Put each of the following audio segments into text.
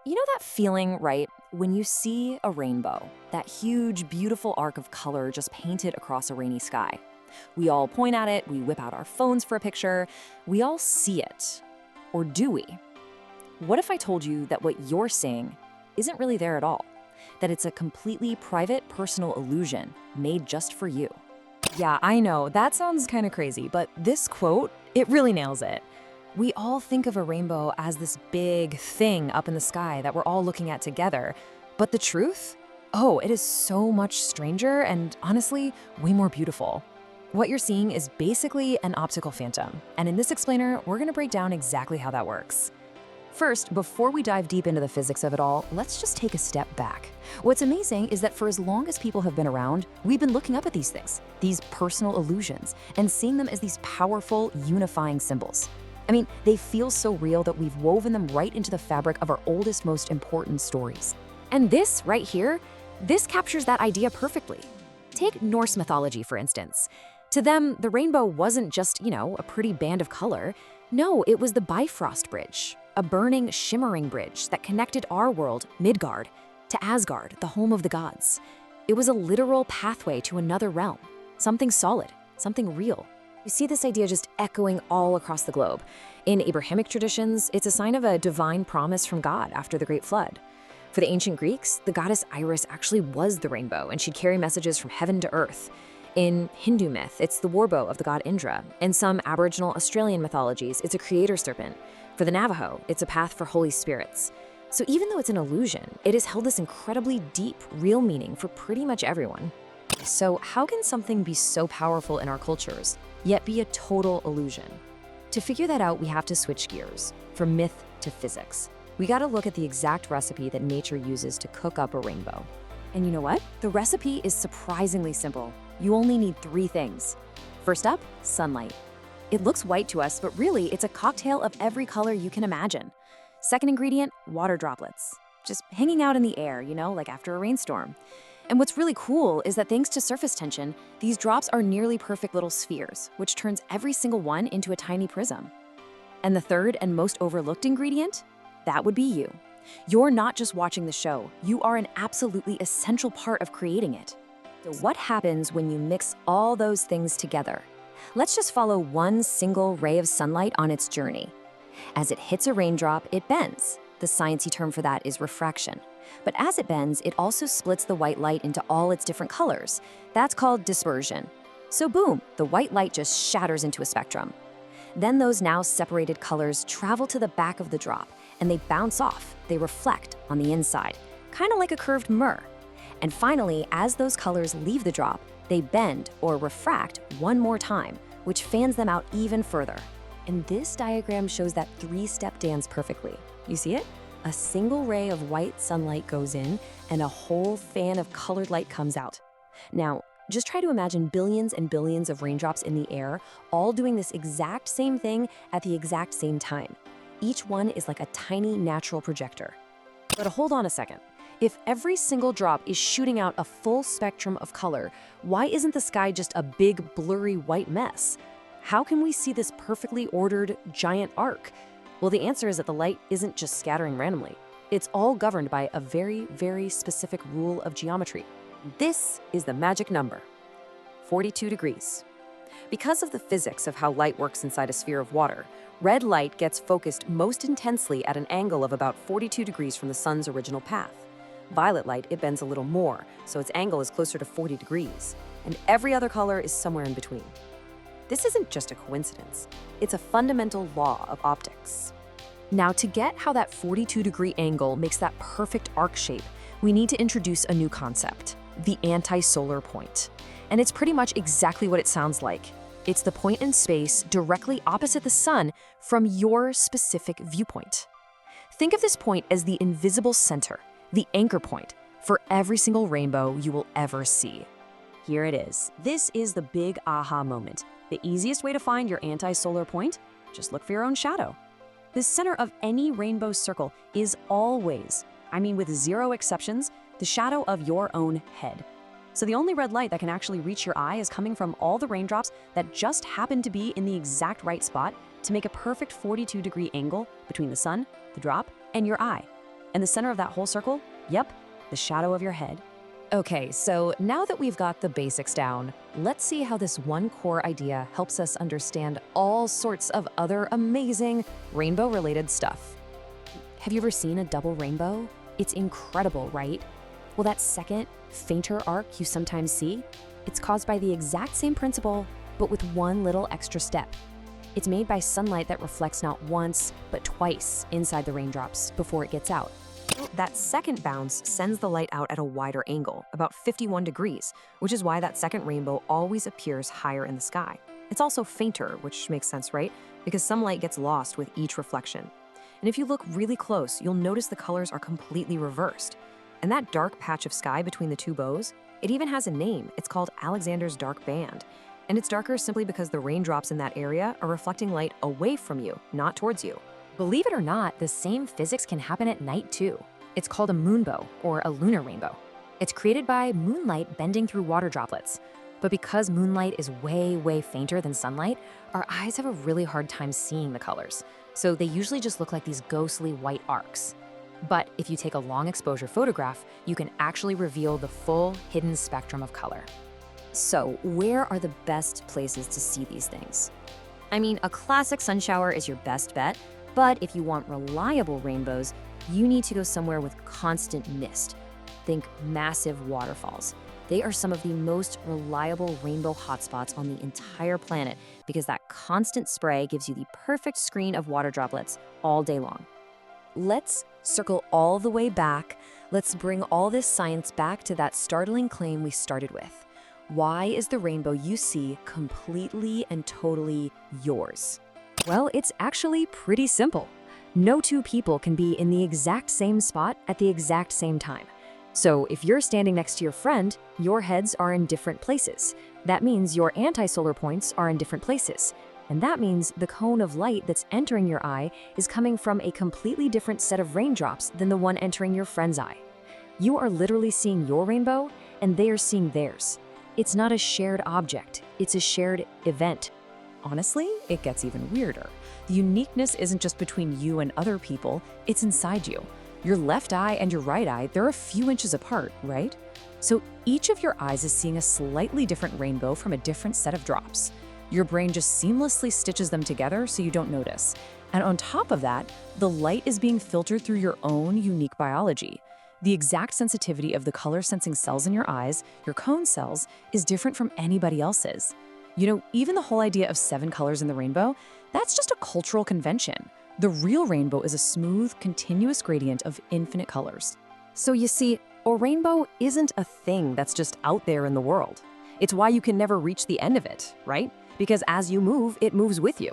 You know that feeling, right? When you see a rainbow, that huge, beautiful arc of color just painted across a rainy sky. We all point at it, we whip out our phones for a picture, we all see it. Or do we? What if I told you that what you're seeing isn't really there at all? That it's a completely private, personal illusion made just for you? Yeah, I know, that sounds kind of crazy, but this quote, it really nails it. We all think of a rainbow as this big thing up in the sky that we're all looking at together. But the truth? Oh, it is so much stranger and honestly, way more beautiful. What you're seeing is basically an optical phantom. And in this explainer, we're gonna break down exactly how that works. First, before we dive deep into the physics of it all, let's just take a step back. What's amazing is that for as long as people have been around, we've been looking up at these things, these personal illusions, and seeing them as these powerful, unifying symbols. I mean, they feel so real that we've woven them right into the fabric of our oldest, most important stories. And this right here, this captures that idea perfectly. Take Norse mythology, for instance. To them, the rainbow wasn't just, a pretty band of color. No, it was the Bifrost Bridge, a burning, shimmering bridge that connected our world, Midgard, to Asgard, the home of the gods. It was a literal pathway to another realm, something solid, something real. You see this idea just echoing all across the globe. In Abrahamic traditions, it's a sign of a divine promise from God after the Great Flood. For the ancient Greeks, the goddess Iris actually was the rainbow, and she'd carry messages from heaven to earth. In Hindu myth, it's the warbow of the god Indra. In some Aboriginal Australian mythologies, it's a creator serpent. For the Navajo, it's a path for holy spirits. So even though it's an illusion, it has held this incredibly deep, real meaning for pretty much everyone. So how can something be so powerful in our cultures, yet be a total illusion? To figure that out, we have to switch gears, from myth to physics. We gotta look at the exact recipe that nature uses to cook up a rainbow. And you know what? The recipe is surprisingly simple. You only need 3 things. First up, sunlight. It looks white to us, but really it's a cocktail of every color you can imagine. Second ingredient, water droplets. Just hanging out in the air, like after a rainstorm. And what's really cool is that thanks to surface tension, these drops are nearly perfect little spheres, which turns every single one into a tiny prism. And the third and most overlooked ingredient? That would be you. You're not just watching the show, you are an absolutely essential part of creating it. So what happens when you mix all those things together? Let's just follow one single ray of sunlight on its journey. As it hits a raindrop, it bends. The sciencey term for that is refraction. But as it bends, it also splits the white light into all its different colors. That's called dispersion. So boom, the white light just shatters into a spectrum. Then those now separated colors travel to the back of the drop, and they bounce off. They reflect on the inside, kind of like a curved mirror. And finally, as those colors leave the drop, they bend or refract one more time, which fans them out even further. And this diagram shows that 3-step dance perfectly. You see it? A single ray of white sunlight goes in, and a whole fan of colored light comes out. Now, just try to imagine billions and billions of raindrops in the air, all doing this exact same thing at the exact same time. Each one is like a tiny natural projector. But hold on a second. If every single drop is shooting out a full spectrum of color, why isn't the sky just a big, blurry white mess? How can we see this perfectly ordered, giant arc? Well, the answer is that the light isn't just scattering randomly. It's all governed by a very, very specific rule of geometry. This is the magic number, 42 degrees. Because of the physics of how light works inside a sphere of water, red light gets focused most intensely at an angle of about 42 degrees from the sun's original path. Violet light, it bends a little more, so its angle is closer to 40 degrees, and every other color is somewhere in between. This isn't just a coincidence. It's a fundamental law of optics. Now, to get how that 42-degree angle makes that perfect arc shape, we need to introduce a new concept, the anti-solar point. And it's pretty much exactly what it sounds like. It's the point in space directly opposite the sun from your specific viewpoint. Think of this point as the invisible center, the anchor point for every single rainbow you will ever see. Here it is. This is the big aha moment. The easiest way to find your anti-solar point? Just look for your own shadow. The center of any rainbow circle is always, with 0 exceptions, the shadow of your own head. So the only red light that can actually reach your eye is coming from all the raindrops that just happen to be in the exact right spot to make a perfect 42-degree angle between the sun, the drop, and your eye. And the center of that whole circle? Yep, the shadow of your head. Okay, so now that we've got the basics down, let's see how this one core idea helps us understand all sorts of other amazing rainbow-related stuff. Have you ever seen a double rainbow? It's incredible, right? Well, that second, fainter arc you sometimes see, it's caused by the exact same principle, but with one little extra step. It's made by sunlight that reflects not once, but twice inside the raindrops before it gets out. That second bounce sends the light out at a wider angle, about 51 degrees, which is why that second rainbow always appears higher in the sky. It's also fainter, which makes sense, right? Because some light gets lost with each reflection. And if you look really close, you'll notice the colors are completely reversed. And that dark patch of sky between the two bows, it even has a name. It's called Alexander's dark band. And it's darker simply because the raindrops in that area are reflecting light away from you, not towards you. Believe it or not, the same physics can happen at night too. It's called a moonbow, or a lunar rainbow. It's created by moonlight bending through water droplets. But because moonlight is way, way fainter than sunlight, our eyes have a really hard time seeing the colors. So they usually just look like these ghostly white arcs. But if you take a long exposure photograph, you can actually reveal the full hidden spectrum of color. So where are the best places to see these things? I mean, a classic sun shower is your best bet, but if you want reliable rainbows, you need to go somewhere with constant mist. Think massive waterfalls. They are some of the most reliable rainbow hotspots on the entire planet because that constant spray gives you the perfect screen of water droplets all day long. Let's circle all the way back. Let's bring all this science back to that startling claim we started with. Why is the rainbow you see completely and totally yours? Well, it's actually pretty simple. No two people can be in the exact same spot at the exact same time. So if you're standing next to your friend, your heads are in different places. That means your anti-solar points are in different places. And that means the cone of light that's entering your eye is coming from a completely different set of raindrops than the one entering your friend's eye. You are literally seeing your rainbow, and they are seeing theirs. It's not a shared object, it's a shared event. Honestly, it gets even weirder. The uniqueness isn't just between you and other people, it's inside you. Your left eye and your right eye, they're a few inches apart, right? So each of your eyes is seeing a slightly different rainbow from a different set of drops. Your brain just seamlessly stitches them together so you don't notice. And on top of that, the light is being filtered through your own unique biology. The exact sensitivity of the color-sensing cells in your eyes, your cone cells, is different from anybody else's. You know, even the whole idea of 7 colors in the rainbow, that's just a cultural convention. The real rainbow is a smooth, continuous gradient of infinite colors. So you see, a rainbow isn't a thing that's just out there in the world. It's why you can never reach the end of it, right? Because as you move, it moves with you.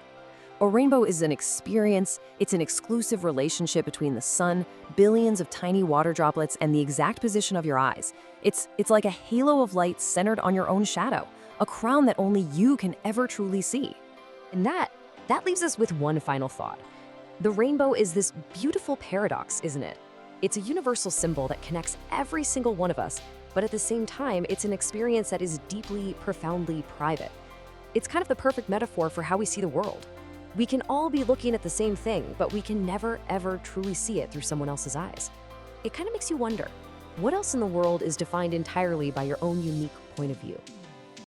A rainbow is an experience. It's an exclusive relationship between the sun, billions of tiny water droplets, and the exact position of your eyes. It's like a halo of light centered on your own shadow, a crown that only you can ever truly see. And that leaves us with one final thought. The rainbow is this beautiful paradox, isn't it? It's a universal symbol that connects every single one of us, but at the same time, it's an experience that is deeply, profoundly private. It's kind of the perfect metaphor for how we see the world. We can all be looking at the same thing, but we can never, ever truly see it through someone else's eyes. It kind of makes you wonder, what else in the world is defined entirely by your own unique point of view?